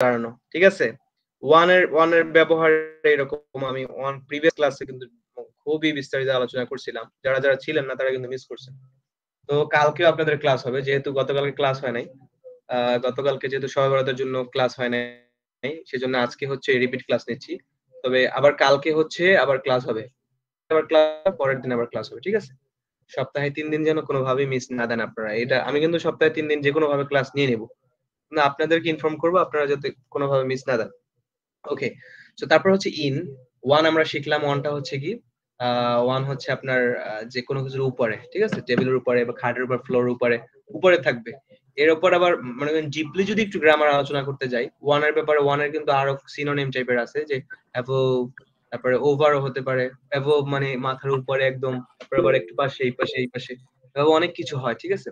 দাঁড়ানো, ঠিক আছে? ওয়ান এর ব্যবহার এরকম আমি প্রিভিয়াস ক্লাসে কিন্তু খুবই বিস্তারিত আলোচনা করছিলাম। যারা যারা ছিলেন না তারা কিন্তু মিস করছেন। তো কালকেও আপনাদের ক্লাস হবে, যেহেতু গতকালকে ক্লাস হয় নাই। গতকালকে যেহেতু সবে বরাতের জন্য ক্লাস হয় নাই, সেজন্য আজকে হচ্ছে রিপিট ক্লাস নিচ্ছি। তবে আবার কালকে হচ্ছে আবার ক্লাস হবে, আবার ক্লাস পরের দিন আবার ক্লাস হবে, ঠিক আছে? সপ্তাহে ৩ দিন যেন কোনোভাবেই মিস না দেন আপনারা। এটা আমি কিন্তু সপ্তাহে ৩ দিন যেকোনো ভাবে ক্লাস নিয়ে নেব। না, আপনাদেরকে ইনফর্ম করব, আপনারা যাতে কোনোভাবে মিস না দেন। ওকে। সো তারপর হচ্ছে ওয়ান আমরা শিখলাম। ওয়ানটা হচ্ছে কি, ওয়ান হচ্ছে আপনার যে কোনো কিছুর উপরে, ঠিক আছে? টেবিলের উপরে বা খাটের উপর, ফ্লোরের উপরে, উপরে থাকবে। এর উপর আবার মনে করেন ডিপলি যদি একটু গ্রামার আলোচনা করতে যাই, ওয়ানের ব্যাপারে ওয়ানের কিন্তু আরো সিনোনিম টাইপের আছে, যে অ্যাবোভ, তারপরে ওভারও হতে পারে। অ্যাবোভ মানে মাথার উপরে একদম, তারপরে আবার একটু পাশে, এই পাশে, এই পাশে, এভাবে অনেক কিছু হয়, ঠিক আছে?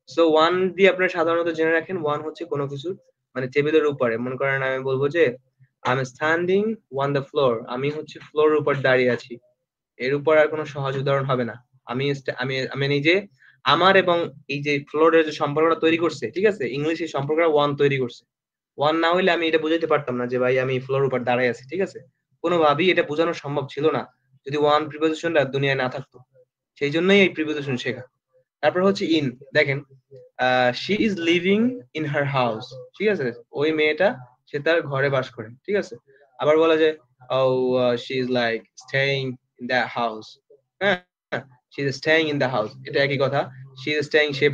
সো ওয়ান দিয়ে আপনারা সাধারণত জেনে রাখেন, ওয়ান হচ্ছে কোনো কিছু মানে টেবিলের উপরে। মনে করেন আমি বলবো যে I am standing on the floor, আমি হচ্ছে ফ্লোরের উপর দাঁড়িয়ে আছি। এর উপর আর কোনো সহজ উদাহরণ হবে না। আমি আমি নিজে আমার এবং এই যে ফ্লোরের যে সম্পর্কটা তৈরি করছে, ঠিক আছে? ইংলিশে সম্পর্কটা ওয়ান তৈরি করছে। ওয়ান না হইলে আমি এটা বুঝাইতে পারতাম না যে ভাই আমি ফ্লোর উপর দাঁড়ায় আছি, ঠিক আছে? কোনোভাবেই এটা বোঝানো সম্ভব ছিল না যদি ওয়ান প্রিপোজিশনটা দুনিয়ায় না থাকতো। সেই জন্যই এই প্রিপোজিশন শেখা। তারপর হচ্ছে দেখেন, she is living in her house, ঠিক আছে? ওই মেয়েটা সে তার ঘরে বাস করে, ঠিক আছে? আবার বলা যায় ও she is like staying in the house. হ্যাঁ, she is staying in the house, এটা একই কথা। শি ইজ স্টেইং, সে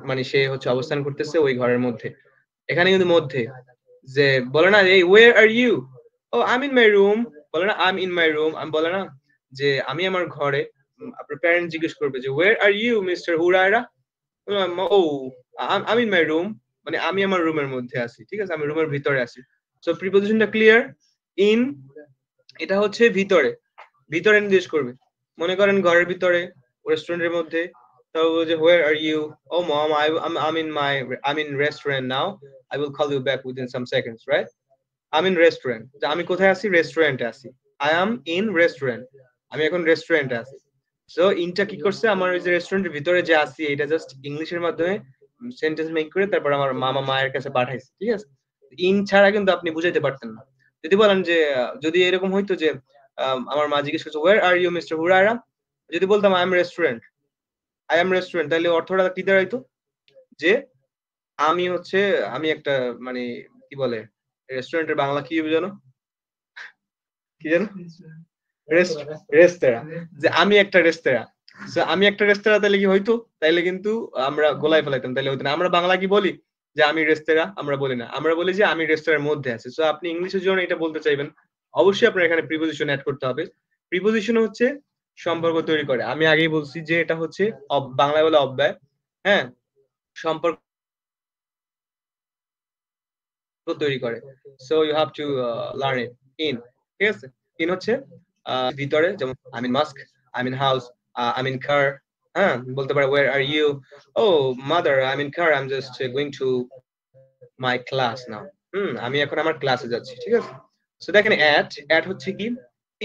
মানে সে হচ্ছে অবস্থান করতেছে ওই ঘরের মধ্যে। এখানে কিন্তু মধ্যে, যে বলে না এই where are you, oh I am in my room, বলে না I am in my room, আমি বলে না যে আমি আমার ঘরে। আপনার প্যারেন্ট জিজ্ঞেস করবে যে where are you mister Hurayra, oh I am in my room, মানে আমি আমার রুমের মধ্যে আছি, ঠিক আছে? আমি রুমের ভিতরে আছি। So প্রিপোজিশনটা clear. ইন, এটা হচ্ছে ভিতরে, ভিতরে নির্দেশ করবে। মনে করেন ঘরের ভিতরে, রেস্টুরেন্টের মধ্যে, তাও যে where are you, oh mom I in restaurant now, I will call you back within some seconds, right? I in restaurant, আমি কোথায় আছি? রেস্টুরেন্টে আছি। আই অ্যাম ইন রেস্টুরেন্ট, আমি এখন রেস্টুরেন্টে আছি। সো ইনটা কি করছে, আমার ওই যে রেস্টুরেন্টের ভিতরে যে আছি এটা জাস্ট ইংলিশের মাধ্যমে সেন্টেন্স মেক করে তারপর আমার মামা মায়ের কাছে পাঠাইছে, ঠিক আছে? ইন ছাড়া কিন্তু আপনি বুঝাইতে পারতেন না। যদি বলেন যে যদি এরকম হইতো যে আমার মা জিজ্ঞেস করছে where are you mister Hurairah, যদি বলতাম I am restaurant, I am restaurant, তাহলে অর্থটা কি দাঁড়াইতো? যে আমি হচ্ছে, আমি একটা মানে কি বলে রেস্টুরেন্টের বাংলা কি জানো, কি জানো? রেস্তোরাঁ। যে আমি একটা রেস্তোরাঁ। আমি একটা রেস্তোরাঁ, তাহলে কি হইতো? তাইলে কিন্তু আমরা গোলায় ফেলাইতাম, তাইলে হইতো না। আমরা বাংলা কি বলি যে আমি রেস্তোরাঁ, আমরা বলি না, আমরা বলি যে আমি রেস্তোরাঁর মধ্যে আছি। সো আপনি ইংলিশের জন্য এটা বলতে চাইবেন, অবশ্যই আপনার এখানে প্রিপোজিশন এড করতে হবে। প্রিপোজিশন হচ্ছে সম্পর্ক তৈরি করে। আমি আগেই বলছি যে এটা হচ্ছে বাংলায় বলে অব্যয়। হ্যাঁ, সম্পর্ক তৈরি করে। So you have to learn it. In, ঠিক আছে? ইন হচ্ছে ভিতরে, যেমন I mean mask, I mean house, I mean car. হ্যাঁ, বলতে পারে where are you, oh mother I mean car, I am just going to my class now. আমি এখন আমার ক্লাসে যাচ্ছি, ঠিক আছে? সো দেখেন অ্যাট হচ্ছে কি,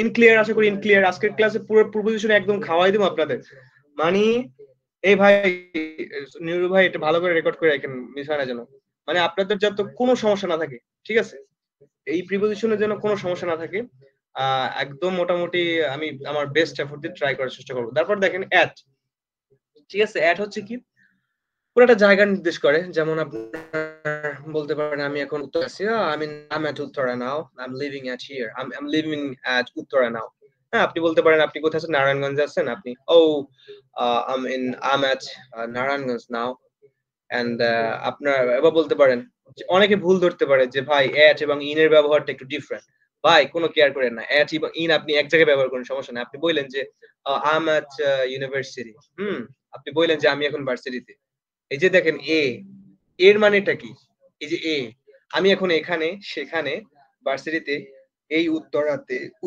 ইন ক্লিয়ার? আশা করি ইন ক্লিয়ার। আজকের ক্লাসে পুরো প্রপোজিশন একদম খাওয়াই দেবো আপনাদের। মানে এই ভাই, নিরু ভাই, এটা ভালো করে রেকর্ড করে রাখেন, মিস হয় না যেন। মানে আপনাদের যাতে কোনো সমস্যা না থাকে, ঠিক আছে? এই প্রিপোজিশনের জন্য কোনো সমস্যা না থাকে। একদম মোটামুটি আমি আমার বেস্ট এফোর্ট দিয়ে ট্রাই করার চেষ্টা করবো। তারপর দেখেন অ্যাট, ঠিক আছে? অ্যাট হচ্ছে কি, পুরো একটা জায়গা নির্দেশ করে। যেমন আপনার বলতে পারেন আমি এখন উত্তর আছি, I am at Uttara now, I am living at here, I am living at Uttara now. হ্যাঁ, আপনি বলতে পারেন আপনি কোথায় আছেন? নারায়ণগঞ্জে আছেন আপনি। Oh I am at Narayanganj now. And আপনার এবার বলতে পারেন, অনেকে ভুল ধরতে পারে যে ভাই এট এবং ইন এর ব্যবহারটা একটু ডিফারেন্ট। ভাই কোনো কেয়ার করেন না, এট এবং ইন আপনি এক জায়গায় ব্যবহার করেন, সমস্যা নাই। আপনি বললেন যে আই এম এট ইউনিভার্সিটি, আপনি বললেন যে আমি এখন ভার্সিটিতে। এই যে দেখেন এর মানেটা কি? এই যে আমি এখন এখানে, সেখানে, ভার্সিটিতে, এই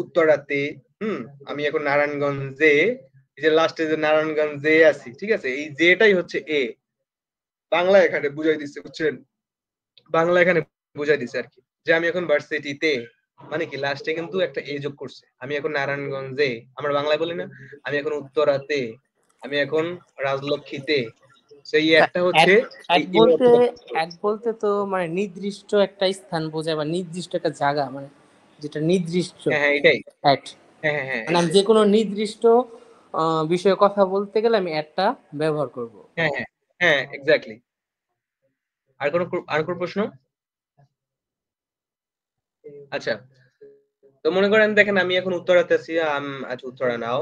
উত্তরাতে, হুম, আমি এখন নারায়ণগঞ্জে, এই যে লাস্টে যে নারায়ণগঞ্জে আছি, ঠিক আছে? এই যেটাই হচ্ছে বাংলা এখানে বুঝাই দিচ্ছে, বুঝছেন? বাংলা এখানে বুঝাই দিচ্ছে আর কি, যে আমি এখন ভার্সিটিতে, মানে কি লাস্টে কিন্তু একটা যোগ করছে। আমি এখন নারায়ণগঞ্জে, আমরা বাংলায় বলি না আমি এখন উত্তরাতে, আমি এখন রাজলক্ষ্মীতে, সো এই একটা হচ্ছে অ্যাট বলতে তো মানে নির্দিষ্ট একটা স্থান বোঝায় বা নির্দিষ্ট একটা জায়গা, মানে যেটা নির্দিষ্ট হ্যাঁ হ্যাঁ এটাই অ্যাট। হ্যাঁ হ্যাঁ হ্যাঁ মানে আমি যে কোনো নির্দিষ্ট বিষয়ে কথা বলতে গেলে আমি অ্যাটটা ব্যবহার করব। হ্যাঁ হ্যাঁ হ্যাঁ এক্স্যাক্টলি। আর কোনো প্রশ্ন? আচ্ছা, তো মনে করেন দেখেন আমি এখন উত্তরাতে আছি, আচ্ছা Uttara now,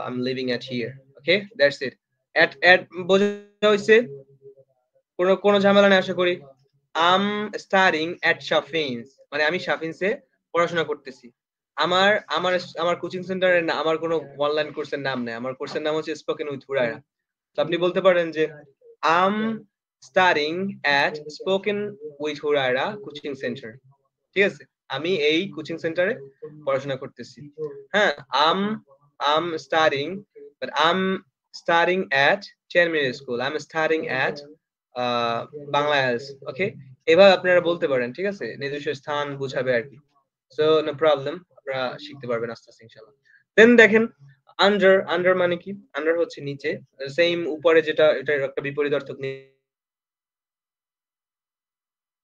I am living at here, okay that's it. At বোঝা হইছে, কোনো ঝামেলা নেই আশা করি। আম স্টাডিং এট শাফিনস, মানে আমি শাফিনসে পড়াশোনা করতেছি। আমার আমার আমার কোচিং সেন্টারের না, আমার কোনো অনলাইন কোর্সের নাম নেই, আমার কোর্সের নাম হচ্ছে স্পোকেন উইথ হুরায়রা। তো আপনি বলতে পারেন যে I'm studying at spoken with Hurayra coaching centre, ঠিক আছে, আমি এই কোচিং সেন্টারে পড়াশোনা করতেছি। হ্যাঁ, I'm I'm studying, but I'm studying at chairman school, I am studying at Bangla IELTS, okay, এভাবে আপনারা বলতে পারেন, ঠিক আছে, নিজস্ব স্থান বুঝাবে আর কি। সো নো প্রবলেম, আপনারা শিখতে পারবেন আস্তে আস্তে ইনশাআল্লাহ। দেন দেখেন আন্ডার, আন্ডার মানে কি? আন্ডার হচ্ছে নিচে, সেম উপরে যেটা, এটার একটা বিপরীতার্থক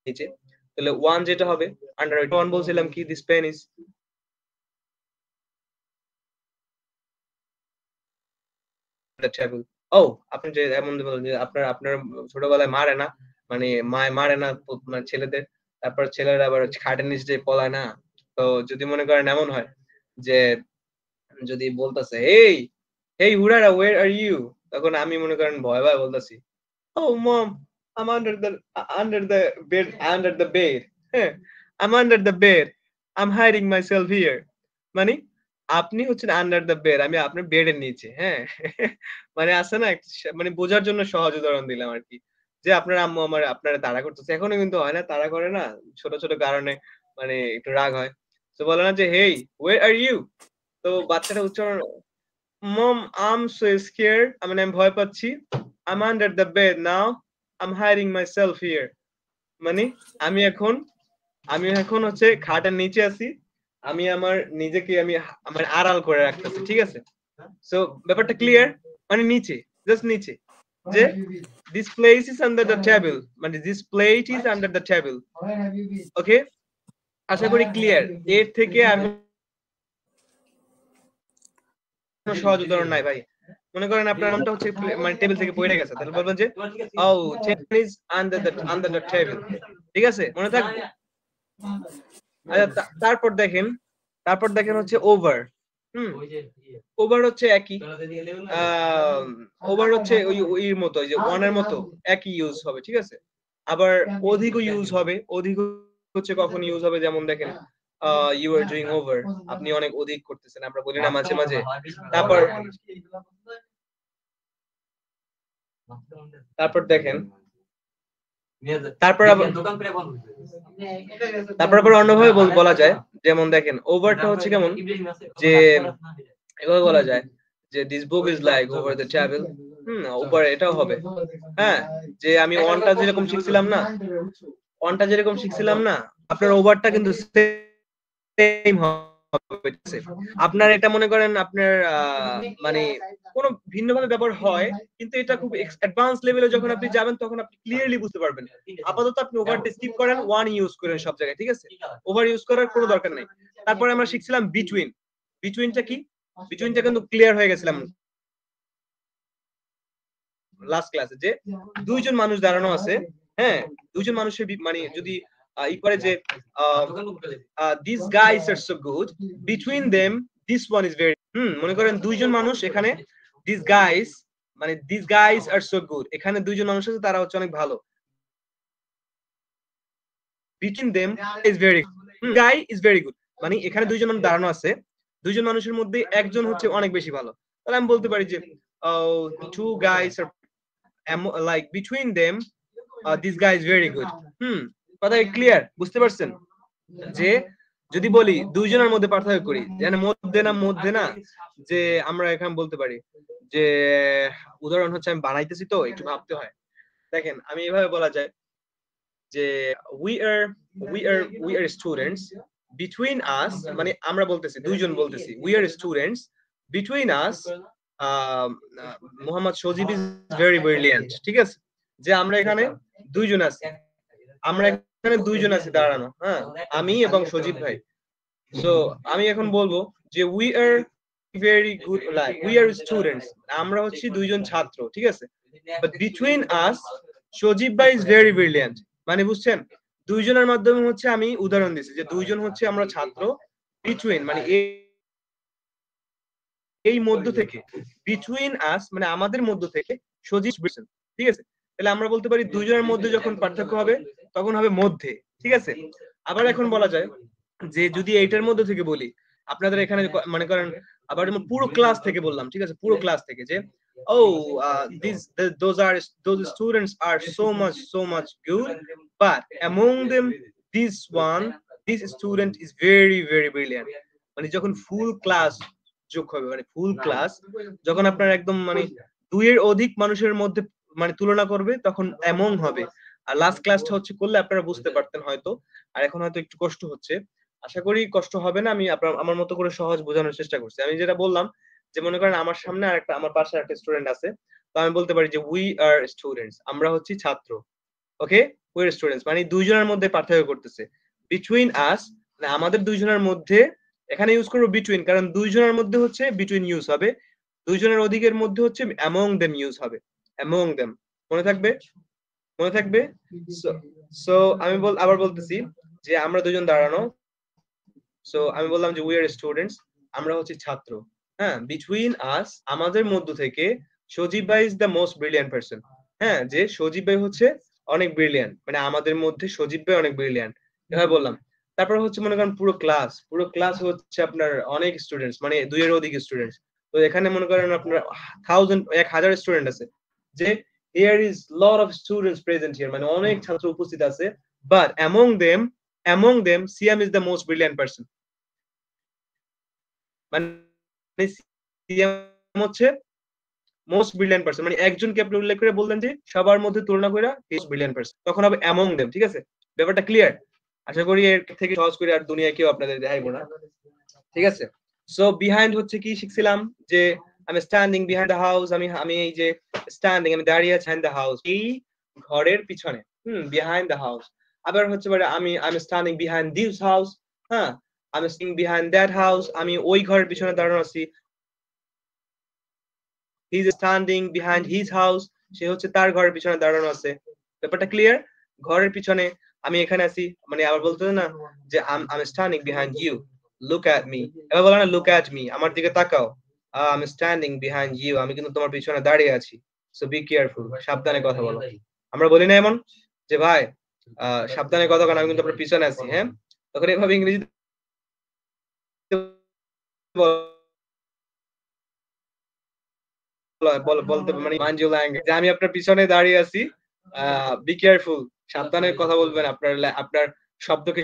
নিচে। তাহলে ওয়ান যেটা হবে আন্ডার, ওয়ান বলছিলাম কি, this pen is the table. ও, আপনি যে এমন বলেন যে আপনার আপনার ছোটবেলায় মারে না, মানে মায় মারে না মানে ছেলেদের, তারপর ছেলেরা আবার খাটের নিচে যে পলায় না। তো যদি মনে করেন এমন হয় যে যদি বলতেছে এই এই হুরারা ওয়ের আর ইউ, তখন আমি মনে করেন ভয় ভয় বলতেছি, ও মম, I'm under the bed, under the bed. হ্যাঁ, I'm under the bed. I'm hiding myself here. মানে আপনি হচ্ছেন আন্ডার দ্য বেড, আমি আপনার বেডের নিচে। হ্যাঁ, মানে আছে না মানে বোঝার জন্য সহজ উদাহরণ দিলাম আর কি, যে আপনার আম্মু আমার আপনারা তাড়া করতেছে, এখনো কিন্তু হয় না, তাড়া করে না, ছোট ছোট কারণে মানে একটু রাগ হয়। তো বলে না যে হেই ওয়ের আর ইউ, তো বাচ্চাটা উচ্চারণ, মম আম সো স্কেয়ার্ড, মানে আমি ভয় পাচ্ছি, I'm under the bed now, I'm hiding myself here, মানে আমি এখন আমি এখন হচ্ছে খাটের নিচে আছি, আমি আমার নিজেকে আমি আমার আড়াল করে রাখতেছি, ঠিক আছে। সো ব্যাপারটা ক্লিয়ার, মানে নিচে, জাস্ট নিচে, যে this place is under the table, মানে this plate is under the table, okay, আশা করি ক্লিয়ার। এর থেকে আর কোনো সহজ উদাহরণ নাই ভাই। মনে করেন আপনার নামটা হচ্ছে মানে টেবিল থেকে পড়ে গেছে, তাহলে বলবেন যে ও chain is under the table, ঠিক আছে, মনে থাকবে। আচ্ছা, তারপর দেখেন হচ্ছে ওভার। ওভার হচ্ছে একই, ওভার হচ্ছে ওই ওইর মতো, ওই যে ওয়ানের মতো একই ইউজ হবে, ঠিক আছে। আবার অধিকও ইউজ হবে, অধিক হচ্ছে কখন ইউজ হবে, যেমন দেখেন ইউ আর ডুইং ওভার, আপনি অনেক অধিক করতেছেন, আমরা বলি না মাঝে মাঝে। তারপর তারপর দেখেন, তারপর আবার অন্যভাবে বলা যায়, যেমন দেখেন ওভারটা হচ্ছে কেমন, যে এভাবে বলা যায় যে this book is like over the table, উপরে এটাও হবে। হ্যাঁ, যে আমি অনটা যেরকম শিখছিলাম না, আপনার ওভারটা কিন্তু সেম হবে। আপনার এটা মনে করেন আপনার মানে কোনো ভিন্নভাবে ব্যবহার হয়, কিন্তু এটা খুব অ্যাডভান্স লেভেলে যখন আপনি যাবেন তখন আপনি ক্লিয়ারলি বুঝতে পারবেন। আপাতত আপনি ওভারটা স্কিপ করেন, ওয়ান ইউজ করেন সব জায়গায়, ঠিক আছে, ওভার ইউজ করার কোনো দরকার নেই। তারপরে আমরা শিখছিলাম বিটুইন। বিটুইনটা কি? বিটুইনটা কিন্তু ক্লিয়ার হয়ে গেছিলাম লাস্ট ক্লাসে, যে দুইজন মানুষ দাঁড়ানো আছে। হ্যাঁ, দুইজন মানুষের মানে যদি ই করে যে this guys are so good, between them this one is very, মনে করেন দুইজন মানুষ এখানে, দিস গাইস মানে this guys are so good, এখানে দুইজন মানুষ আছে তারা হচ্ছে অনেক ভালো, between them is very guy is very good, মানে এখানে দুইজন মানুষ দাঁড়ানো আছে, দুইজন মানুষের মধ্যে একজন হচ্ছে অনেক বেশি ভালো, তাহলে আমি বলতে পারি যে two guys are like between them this guy is very good. কথা ক্লিয়ার, বুঝতে পারছেন? যে যদি বলি দুইজনের মধ্যে পার্থক্য করি, যেন মধ্যে না, যে আমরা এখানে বলতে পারি যে উদাহরণ হচ্ছে আমি বানাইতেছি তো একটু ভাবতে হয়। দেখেন আমি এভাবে বলা যায় যে we are students, between us, মানে আমরা বলতেছি দুইজন বলতেছি we are students, between us Mohammad Sajib is very brilliant, ঠিক আছে, যে আমরা এখানে দুইজন আছি, আমরা এখানে দুইজন আছি দাঁড়ানো, হ্যাঁ, আমি এবং সজীব ভাই। সো আমি এখন বলবো যে we are very good, like we are students, আমরা হচ্ছি দুইজন ছাত্র, ঠিক আছে, বাট বিটুইন আস সজীব ভাই ইজ ভেরি ব্রিলিয়ান্ট, মানে বুঝছেন, দুইজনের মাধ্যমে হচ্ছে আমি উদাহরণ দিচ্ছি যে দুইজন হচ্ছে আমরা ছাত্র, বিটুইন মানে এই মধ্য থেকে, বিটুইন আস মানে আমাদের মধ্য থেকে সজীব, ঠিক আছে, তাহলে আমরা বলতে পারি দুইজনের মধ্যে যখন পার্থক্য হবে তখন হবে মধ্যে, ঠিক আছে। আবার এখন বলা যায় যে যদি এইটার মধ্যে থেকে বলি, আপনাদের এখানে মনে করেন, আবার পুরো ক্লাস থেকে বললাম, ঠিক আছে, পুরো ক্লাস থেকে যে oh those students are so much good, but among them this student is very brilliant, মানে যখন ফুল ক্লাস যোগ হবে, মানে ফুল ক্লাস যখন আপনার একদম মানে দুইয়ের অধিক মানুষের মধ্যে মানে তুলনা করবে তখন এমং হবে। আর লাস্ট ক্লাসটা হচ্ছে করলে আপনারা বুঝতে পারতেন হয়তো, আর এখন হয়তো একটু কষ্ট হচ্ছে, আশা করি কষ্ট হবে না। আমি আমার মতো করে সহজ বোঝানোর চেষ্টা করছি। আমি যেটা বললাম যে মনে করেন আমার সামনে আরেকটা, আমার পাশে একটা স্টুডেন্ট আছে, তো আমি বলতে পারি যে উই আর স্টুডেন্টস, আমরা হচ্ছি ছাত্র, ওকে, উই আর স্টুডেন্টস মানে দুইজনের মধ্যে পার্থক্য করতেছে। বিটুইন আস মানে আমাদের দুইজনের মধ্যে, এখানে ইউজ করবো বিটুইন, কারণ দুইজনের মধ্যে হচ্ছে বিটুইন ইউজ হবে, দুইজনের অধিকের মধ্যে হচ্ছে অ্যামং দেম ইউজ হবে, অ্যামং দেম, মনে থাকবে, মনে থাকবে। সো আমি আবার বলতেছি যে আমরা দুজন দাঁড়ানো, সো আমি বললাম যে উই আর স্টুডেন্টস, আমরা হচ্ছে ছাত্র, হ্যাঁ, বিটুইন আস আমাদের মধ্য থেকে সজীব ভাই is the most brilliant person, হ্যাঁ, যে সজীব ভাই হচ্ছে অনেক ব্রিলিয়ান্ট, মানে আমাদের মধ্যে সজীব ভাই অনেক ব্রিলিয়ান্ট, এভাবে বললাম। তারপর হচ্ছে মনে করেন পুরো ক্লাস হচ্ছে আপনার অনেক স্টুডেন্টস, মানে দুইয়ের অধিক স্টুডেন্টস, তো এখানে মনে করেন আপনার 1000 স্টুডেন্ট আছে, যে here is lot of students present here, মানে অনেক ছাত্র উপস্থিত আছে, but among them Siam is the most brilliant person, মানে সিয়াম হচ্ছে মোস্ট ব্রিলিয়ান্ট পারসন, মানে একজনকে আপনি উল্লেখ করে বললেন যে সবার মধ্যে তুলনা করে হি ইজ ব্রিলিয়ান্ট পারসন, তখন হবে অ্যামং দেম, ঠিক আছে, ব্যাপারটা ক্লিয়ার। আশা করি এর থেকে সহজ করে আর দুনিয়া কেউ আপনাদের দেখাইবো না, ঠিক আছে। সো বিহাইন্ড হচ্ছে কি শিখছিলাম যে আমি স্ট্যান্ডিং বিহাইন্ড দ্য হাউস, আমি এই যে স্ট্যান্ডিং আমি দাঁড়িয়ে আছি বিহাইন্ড দ্য হাউস, এই ঘরের পিছনে, বিহাইন্ড দ্য হাউস। আবার হচ্ছে বলে আমি স্ট্যান্ডিং বিহাইন্ড দিস হাউস, হ্যাঁ, আমি স্ট্যান্ডিং বিহাইন্ড দ্যাট হাউস, আমি ওই ঘরের পিছনে দাঁড়ানো আছি, he is standing behind his house, সে হচ্ছে তার ঘরের পিছনে দাঁড়ানো আছে, ব্যাপারটা ক্লিয়ার। ঘরের পিছনে আমি এখানে আছি, মানে আবার বলতে না যে I am standing behind you, look at me, এবার বলো না লুক অ্যাট মি, আমার দিকে তাকাও, I am standing behind you, আমি কিন্তু তোমার পিছনে দাঁড়িয়ে আছি, সো বি কেয়ারফুল, সাবধানে কথা বলো। আমরা বলি না এমন যে ভাই সাবধানে কথা বলো, আমি কিন্তু আপনার পিছনে আছি, হ্যাঁ, তখন এভাবে ইংরেজিতে বলতে মানে মাইন্ড ইউর ল্যাঙ্গুয়েজ, যে আমি আপনার পিছনে দাঁড়িয়ে আছি, বি কেয়ারফুল, সাবধানে কথা বলবেন, আপনার শব্দকে,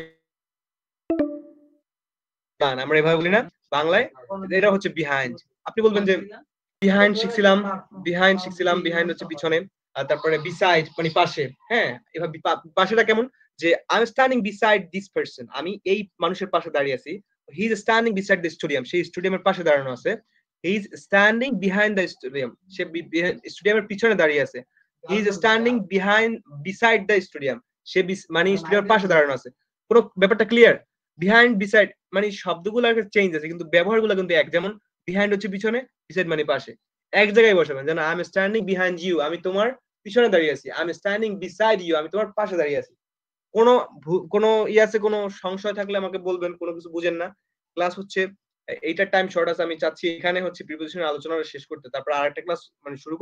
আমরা এভাবে বলি না বাংলায়, এটা হচ্ছে বিহাইন্ড। আপনি বলবেন যে বিহাইন্ড শিখছিলাম, বিহাইন্ড হচ্ছে পিছনে, আর তারপরে বিসাইড মানে পাশে, হ্যাঁ, এভাবে পাশেটা কেমন, যে I am standing beside this person, আমি এই মানুষের পাশে দাঁড়িয়ে আছি, he is standing beside the stadium, সেই স্টেডিয়ামের পাশে দাঁড়ানো আছে, he is standing behind the stadium, সে স্টেডিয়ামের পিছনে দাঁড়িয়ে আছে, he is standing beside the stadium, সে মানে স্টেডিয়ামের পাশে দাঁড়ানো আছে, পুরো ব্যাপারটা ক্লিয়ার। বিহাইন্ড বিসাইড মানে শব্দগুলো চেঞ্জ আছে কিন্তু ব্যবহারগুলো কিন্তু এক, যেমন বিহাইন্ড হচ্ছে পিছনে, বিসাইড মানে পাশে, এক জায়গায় বসাবেন, যেন I am standing behind you, আমি তোমার পিছনে দাঁড়িয়ে আছি, I am standing beside you, আমি তোমার পাশে দাঁড়িয়ে আছি। কোনো আছে কোনো সংশয় থাকলে আমাকে বলবেন, কোনো কিছু বুঝেন না, ক্লাস হচ্ছে এইটার টাইম শর্ট আছে, আমি চাচ্ছি এখানে হচ্ছে প্রিপোজিশনের আলোচনাটা শেষ করতে, তারপর আরেকটা ক্লাস মানে শুরু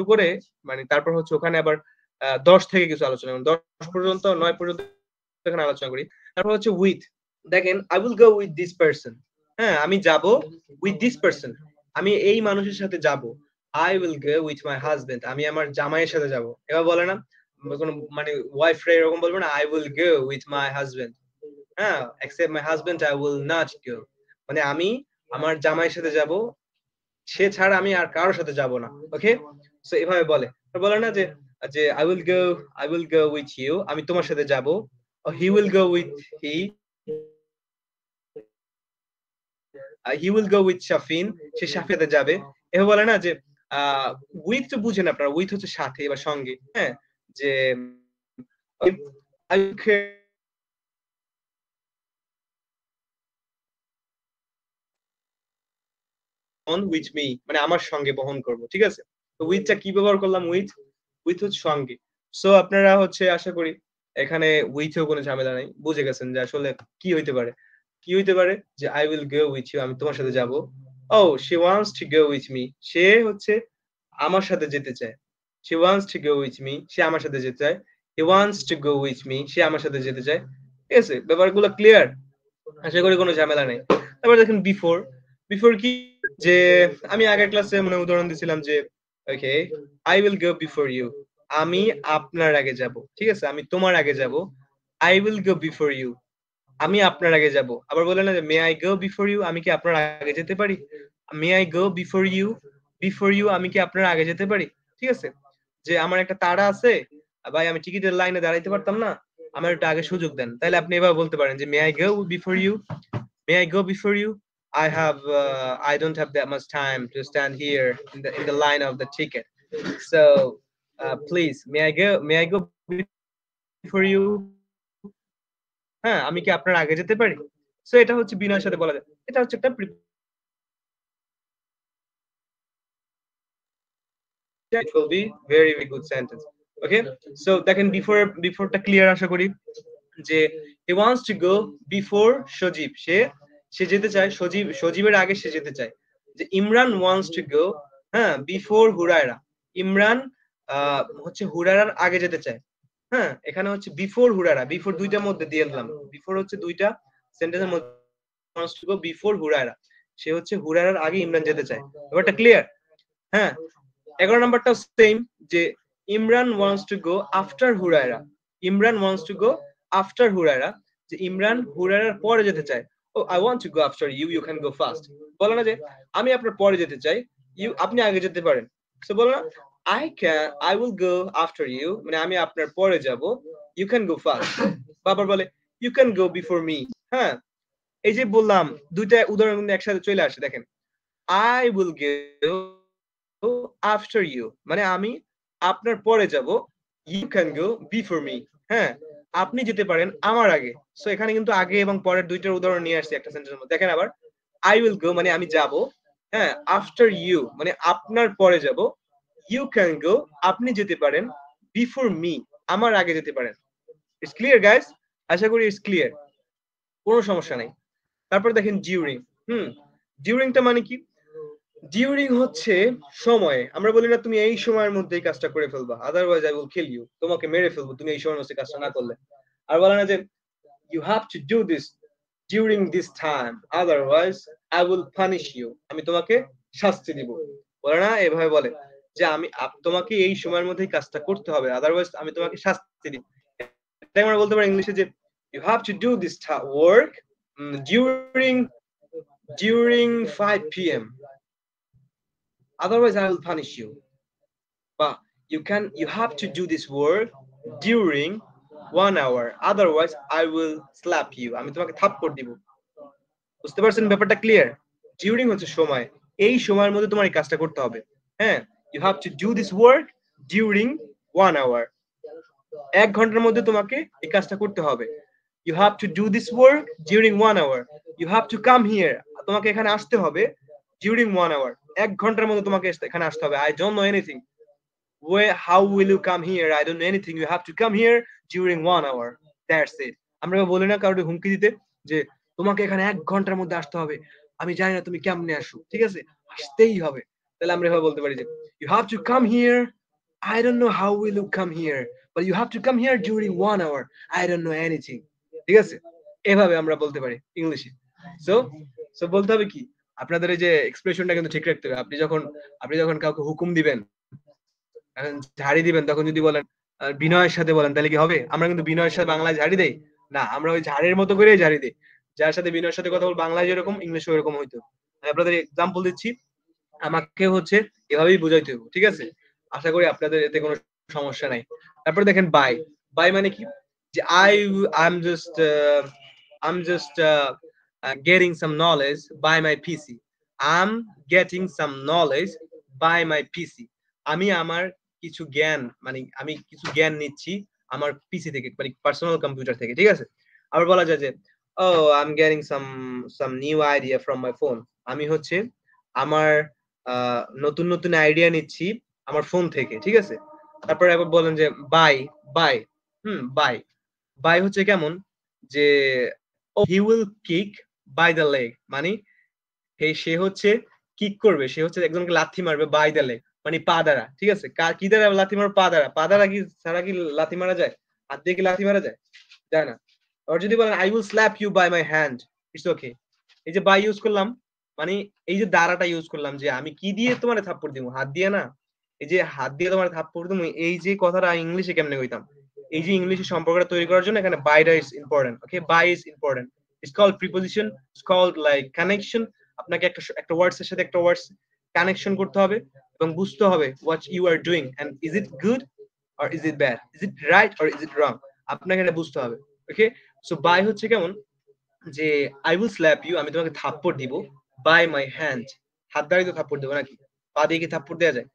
করে মানে তারপর হচ্ছে ওখানে আবার 10 থেকে কিছু আলোচনা, 10 পর্যন্ত 9 পর্যন্ত এখানে আলোচনা করি। তারপর হচ্ছে উইথ, দেখেন I will go with this person, হ্যাঁ, আমি যাব উইথ দিস পারসন, আমি এই মানুষের সাথে যাব। I will go with my husband, আমি আমার জামাইয়ের সাথে যাব। এবার বলে না কোনো মানে ওয়াইফ রে এরকম বলবে না I will go with my husband, হ্যাঁ, except my husband I will not go, মানে আমি আমার জামাইয়ের সাথে যাব, সে ছাড়া আমি আর কারোর সাথে যাব না, ওকে। সো এভাবে বলে না যে যে I will go with you, আমি তোমার সাথে যাব, he will go with he will go with Shafin, সে শাফিয়াতে যাবে, এভাবে বলে না যে উইথ তো বুঝেন আপনারা, উইথ হচ্ছে সাথে বা সঙ্গে, হ্যাঁ? যে I care on with me, মানে আমার সঙ্গে বহন করব, ঠিক আছে? তো উইথটা কি ব্যবহার করলাম? উইথ হচ্ছে সঙ্গে। সো আপনারা হচ্ছে আশা করি এখানে উইথেও কোনো ঝামেলা নাই। বুঝে গেছেন যে আসলে কি হইতে পারে? কি হইতে পারে? যে I will go with you, আমি তোমার সাথে যাব। Oh, she wants to go with me. সে হচ্ছে আমার সাথে যেতে চায়। She wants to go with me. সে আমার সাথে যেতে চায়। He wants to go with me. সে আমার সাথে যেতে চায়। ঠিক আছে? ব্যাপারগুলো ক্লিয়ার? আশা করি কোনো ঝামেলা নাই। তারপর দেখেন বিফোর। বিফোর কি? যে আমি আগের ক্লাসে মানে উদাহরণ দিছিলাম যে ওকে, I will go before you. আমি আপনার আগে যাব। ঠিক আছে? আমি তোমার আগে যাব। I will go before you. আমি আপনার আগে যাব। আবার বলে না যে may I go before you, আমি কি আপনার আগে যেতে পারি? May I go before you, before you আমি কি আপনার আগে যেতে পারি? ঠিক আছে? যে আমার একটা তাড়া আছে, ভাই আমি টিকিটের লাইনে দাঁড়াইতে পারতাম না। আমার একটু আগে সুযোগ দেন। তাইলে আপনি এভাবে বলতে পারেন যে may I go before you, may I go before you. I don't have that much time to stand here in the line of the ticket. So please may I go before you? হ্যাঁ, আমি কি আপনার আগে যেতে পারি? So এটা হচ্ছে বিনয়ের সাথে বলা যায়। এটা হচ্ছে একটা it will be very very good sentence. Okay? So দেখেন বিফোরটা ক্লিয়ার আশা করি যে he wants to go before সজীব। সে যেতে চায় সজীবের আগে সে যেতে চায়। যে ইমরান wants to go হ্যাঁ before হুরায়রা। ইমরান হচ্ছে হুরায়রার আগে যেতে চায়। হ্যাঁ, এখানে হচ্ছে বিফোর হুরায়রা। বিফোর দুইটার মধ্যে দিয়ে দিলাম। বিফোর হচ্ছে দুইটা সেন্টেন্সের মধ্যে wants to go before Hurairah. সে হচ্ছে হুরায়রার আগে ইমরান যেতে চায়। ব্যাপারটা ক্লিয়ার? হ্যাঁ, 11 নাম্বারটাও সেম যে Imran wants to go after Hurayra. Imran wants to go after Hurayra, যে ইমরান হুরায়রার পরে যেতে চায়। ও I want to go after you, you can go first. বলে না যে আমি আপনার পরে যেতে চাই, আপনি আগে যেতে পারেন। সো বলো না I will go after you, মানে আমি আপনার পরে যাব। You can go first. বাবার বলে you can go before me. হ্যাঁ, এই যে বললাম দুইটা উদাহরণ কিন্তু একসাথে চলে আসে। দেখেন I will go after you, মানে আমি আপনার পরে যাব। You can go before me. হ্যাঁ, আপনি যেতে পারেন আমার আগে। সো এখানে কিন্তু আগে এবং পরের দুইটার উদাহরণ নিয়ে আসছি একটা সেন্টেন্সের মধ্যে। দেখেন আবার আই উইল গো মানে আমি যাব। হ্যাঁ, আফটার ইউ মানে আপনার পরে যাব। ইউ ক্যান গো আপনি যেতে পারেন। বিফোর মি আমার আগে যেতে পারেন। It's clear guys? আশা করি ইটস ক্লিয়ার। কোনো সমস্যা নাই। তারপর দেখেন ডিউরিং। ডিউরিংটা মানে কি? ডিউরিং হচ্ছে সময়। আমরা বলি না তুমি এই সময়ের মধ্যে এই কাজটা করে ফেলবা, otherwise I will kill you, তোমাকে মেরে ফেলবো তুমি এই সময়ের মধ্যে কাজটা না করলে। আর বলে না যে you have to do this during this time, otherwise I will punish you, আমি তোমাকে শাস্তি দিব। বলে না এভাবে বলে যে তোমাকে এই সময়ের মধ্যে এই কাজটা করতে হবে, আদারওয়াইজ আমি তোমাকে শাস্তি দিব। তাই আমরা বলতে পারি ইংলিশে যে you have to do this work during 5 p.m. otherwise I will punish you. But you have to do this work during 1 hour, otherwise I will slap you, আমি তোমাকে থাপ্পড় দিব। বুঝতে পারছেন ব্যাপারটা ক্লিয়ার? ডিউরিং হচ্ছে সময়, এই সময়ের মধ্যে তোমার এই কাজটা করতে হবে। হ্যাঁ, you have to do this work during 1 hour, 1 ঘন্টার মধ্যে তোমাকে এই কাজটা করতে হবে। You have to do this work during 1 hour. You have to come here, তোমাকে এখানে আসতে হবে during 1 hour, 1 ঘন্টার মধ্যে তোমাকে এখানে আসতে হবে। I don't know anything. How will you come here? I don't know anything. You have to come here during 1 hour. That's it. আমরা বলি না কাউকে হুমকি দিতে যে তোমাকে এখানে 1 ঘন্টার মধ্যে আসতে হবে, আমি জানি না তুমি কেমনে আসো, ঠিক আছে, আসতেই হবে। তাহলে আমরা এভাবে বলতে পারি যে you have to come here. I don't know how will you come here, but you have to come here during 1 hour. I don't know anything. ঠিক আছে, এভাবে আমরা বলতে পারি ইংলিশে। সো সো বলতে হবে কি, আপনাদের এই যে এক্সপ্রেশনটা কিন্তু ঠিক রাখতে হবে। আপনি যখন কাউকে হুকুম দিবেন, ঝাড়ি দিবেন, তখন যদি বলেন বিনয়ের সাথে বলেন, তাহলে কি হবে? আমরা কিন্তু বিনয়ের সাথে বাংলায় ঝাড়ি দেই না, আমরা ওই ঝাড়ের মতো করেই ঝাড়ি দিই। যার সাথে বিনয়ের সাথে কথা বল বাংলায় যেরকম ইংলিশে ওরকম হইতো। আপনাদের এক্সাম্পল দিচ্ছি, আমাকে হচ্ছে এভাবেই বুঝাইতে হবে, ঠিক আছে? আশা করি আপনাদের এতে কোনো সমস্যা নাই। তারপর দেখেন বাই। বাই মানে কি? যে I'm just getting some knowledge by my PC. I'm getting some knowledge by my PC. আমি আমার কিছু জ্ঞান মানে আমি কিছু জ্ঞান নিচ্ছি আমার পিসি থেকে মানে পার্সোনাল কম্পিউটার থেকে, ঠিক আছে? আবার বলা যায় যে I'm getting some new idea from my phone. আমি হচ্ছে আমার নতুন নতুন আইডিয়া নিচ্ছি আমার ফোন থেকে, ঠিক আছে? তারপরে আবার বলেন যে বাই বাই বাই বাই হচ্ছে কেমন যে he will kick by the leg, মানে সে হচ্ছে কিক করবে, সে হচ্ছে একজনকে লাথি মারবে বাই দ্য লেগ মানে পা দ্বারা, ঠিক আছে? কি দ্বারা লাথি মারবে? পা দ্বারা কি ছাড়া কি লাথি মারা যায়? হাত দিয়ে কি লাথি মারা যায়? যায় না। আর যদি বলেন I will slap you by my hand, it's okay. এই যে বাই ইউজ করলাম মানে এই যে দ্বারাটা ইউজ করলাম যে আমি কি দিয়ে তোমারে থাপ্পড় দিব? হাত দিয়ে না। এই যে হাত দিয়ে তোমার থাপ্পড় দিব, এই যে কথাটা ইংলিশে কেমনে কইতাম? এই যে ইংলিশে সম্পর্কটা তৈরি করার জন্য এখানে বাইটা is important. Okay, by is important. It's called preposition, it's called like connection. আপনাকে একটা ওয়ার্ডস এর সাথে একটা ওয়ার্ডস কানেকশন করতে হবে এবং বুঝতে হবে what you are doing and is it good or is it bad, is it right or is it wrong. আপনাকে এটা বুঝতে হবে। ওকে, সো বাই হচ্ছে কেমন যে আই উইল স্ল্যাপ ইউ, আমি তোমাকে থাপ্পড় দিব বাই মাই হ্যান্ড। হাত দ্বারাই তো থাপ্পড় দেবো নাকি? পা দিয়ে কি থাপ্পড় দেওয়া যায়?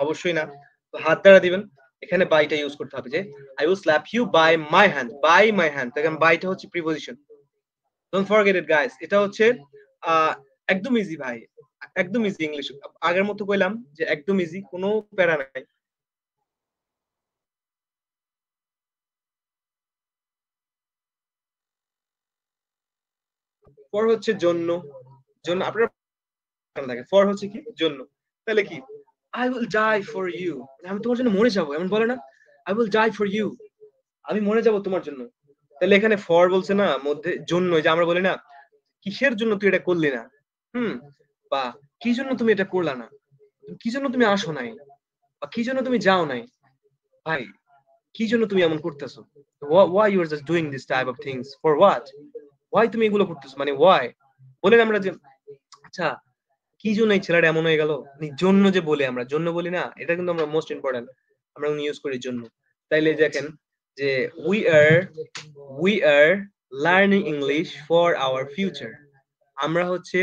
অবশ্যই না। তো হাত দ্বারা দিবেন। এখানে বাইটা ইউজ করতে হবে যে I will slap you by my hand, by my hand. দেখেন বাইটা হচ্ছে preposition. Don't forget it guys. এটা হচ্ছে একদম ইজি ভাই, একদম ইজি ইংলিশ। আগের মতো কইলাম যে একদম ইজি, কোনো প্যারা নাই। ফর হচ্ছে জন্য, জন্য আপনারা থাকে ফর হচ্ছে কি জন্য। তাহলে কি I will die for you, আমি তোমার জন্য মরে যাবো, এমন বলে না? I will die for you, আমি মরে যাবো তোমার জন্য। তাহলে এখানে ফর বলছে না মধ্যে জন্য, যে আমরা বলি না কিসের জন্য তুই এটা করলি না, হুম, বা কি জন্য তুমি এটা করলা না, কি জন্য তুমি আসো নাই, বা কি জন্য তুমি যাও নাই। ভাই কি জন্য তুমি এমন করতেছো? why you are just doing this type of things for what? why তুমি এগুলো করতেছো মানে why? বলেন আমরা যে আচ্ছা কি জন্য এই ছেলেটা এমন হয়ে গেল, জন্য যে বলি আমরা জন্য বলি না, এটা কিন্তু আমরা মোস্ট ইম্পর্টেন্ট আমরা ইউজ করি জন্য। তাইলে দেখেন যে we are learning English for our future. আমরা হচ্ছে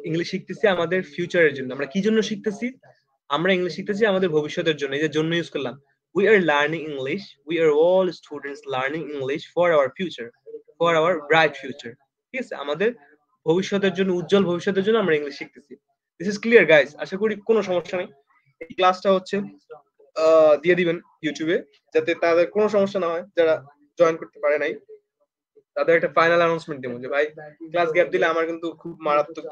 ইংলিশ শিখতেছি আমাদের ফিউচারের জন্য। আমরা কি জন্য শিখতেছি? আমরা ইংলিশ শিখতেছি আমাদের ভবিষ্যতের জন্য। এই যে জন্য ইউজ করলাম। We are learning English, we are all students learning English for our future, for our bright future. ঠিক আছে, আমাদের ভবিষ্যতের জন্য, উজ্জ্বল ভবিষ্যতের জন্য আমরা ইংলিশ শিখতেছি। দিস ইজ ক্লিয়ার গাইস, আশা করি কোনো সমস্যা নেই। এই ক্লাসটা হচ্ছে দিয়ে দিবেন ইউটিউবে, যাতে তাদের কোনো সমস্যা না হয় যারা জয়েন করতে পারে নাই। তাদের একটা ফাইনাল অ্যানাউন্সমেন্ট দেবো যে ভাই ক্লাস গ্যাপ দিলে আমার কিন্তু খুব মারাত্মক